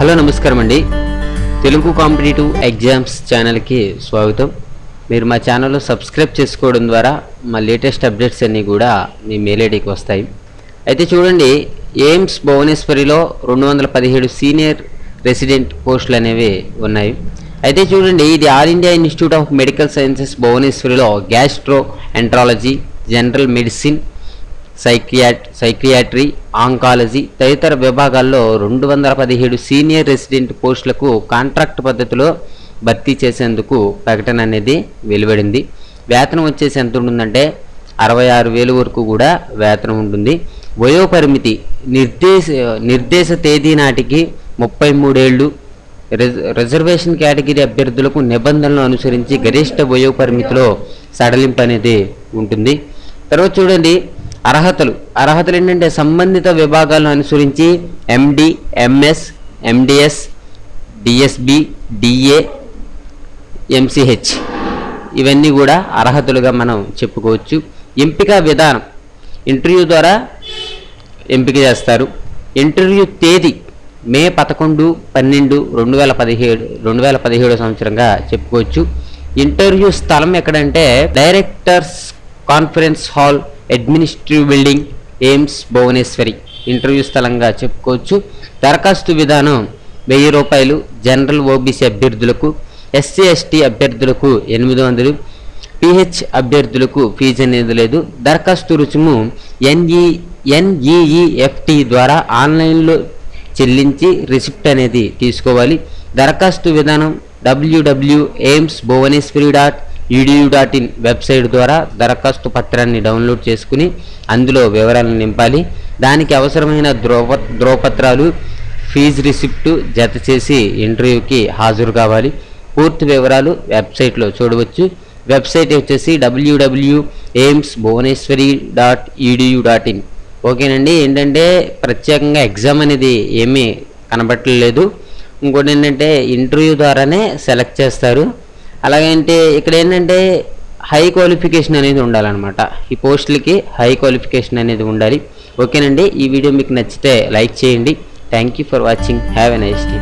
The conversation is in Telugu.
హలో నమస్కారం అండి. తెలుగు కాంపిటేటివ్ ఎగ్జామ్స్ ఛానల్కి స్వాగతం. మీరు మా ఛానల్లో సబ్స్క్రైబ్ చేసుకోవడం ద్వారా మా లేటెస్ట్ అప్డేట్స్ అన్నీ కూడా మీ మెయిల్ ఐడికి వస్తాయి. అయితే చూడండి, ఎయిమ్స్ భువనేశ్వరిలో 217 సీనియర్ రెసిడెంట్ పోస్టులు అనేవి ఉన్నాయి. అయితే చూడండి, ఇది all India Institute of Medical Sciences భువనేశ్వరిలో gastroenterology, general medicine, psychiatry, oncology తదితర విభాగాల్లో 217 సీనియర్ రెసిడెంట్ పోస్టులకు కాంట్రాక్ట్ పద్ధతిలో భర్తీ చేసేందుకు ప్రకటన అనేది వెలువడింది. వేతనం వచ్చేసి ఎంత ఉంటుందంటే 66,000 వరకు కూడా వేతనం ఉంటుంది. వయోపరిమితి నిర్దేశ తేదీ నాటికి 33 ఏళ్ళు. రిజర్వేషన్ కేటగిరీ అభ్యర్థులకు నిబంధనలను అనుసరించి గరిష్ట వయోపరిమితిలో సడలింపు అనేది ఉంటుంది. తర్వాత చూడండి, అర్హతలు ఏంటంటే సంబంధిత విభాగాలను అనుసరించి MD, MS, MDS, DSB, DA, MCH ఇవన్నీ కూడా అర్హతలుగా మనం చెప్పుకోవచ్చు. ఎంపిక విధానం ఇంటర్వ్యూ ద్వారా ఎంపిక చేస్తారు. ఇంటర్వ్యూ తేదీ మే 11/12/2017 సంవత్సరంగా చెప్పుకోవచ్చు. ఇంటర్వ్యూ స్థలం ఎక్కడంటే directors conference hall, administrative building, AIIMS భువనేశ్వరి ఇంటర్వ్యూ స్థలంగా చెప్పుకోవచ్చు. దరఖాస్తు విధానం 1000 రూపాయలు. జనరల్ ఓబీసీ అభ్యర్థులకు, ఎస్సీ ఎస్టీ అభ్యర్థులకు 800, పిహెచ్ అభ్యర్థులకు ఫీజు అనేది లేదు. దరఖాస్తు రుసుము NEEFT ద్వారా ఆన్లైన్లో చెల్లించి రిసిప్ట్ అనేది తీసుకోవాలి. దరఖాస్తు విధానం www.aimsbhuvaneshwari.edu.in వెబ్సైట్ ద్వారా దరఖాస్తు పత్రాన్ని డౌన్లోడ్ చేసుకుని అందులో వివరాలను నింపాలి. దానికి అవసరమైన ధ్రువపత్రాలు, ఫీజు రిసిప్టు జత చేసి ఇంటర్వ్యూకి హాజరు కావాలి. పూర్తి వివరాలు వెబ్సైట్లో చూడవచ్చు. వెబ్సైట్ వచ్చేసి www.aimsbhuvaneshwari.edu.in. ఓకేనండి. ఏంటంటే ప్రత్యేకంగా ఎగ్జామ్ అనేది ఏమీ కనబట్టలేదు. ఇంకోటి ఏంటంటే ఇంటర్వ్యూ ద్వారానే సెలెక్ట్ చేస్తారు. అలాగంటే ఇక్కడ ఏంటంటే హై క్వాలిఫికేషన్ అనేది ఉండాలన్నమాట. ఈ పోస్టులకి హై క్వాలిఫికేషన్ అనేది ఉండాలి. ఓకేనండి. ఈ వీడియో మీకు నచ్చితే లైక్ చేయండి. Thank you for watching. Have a nice day.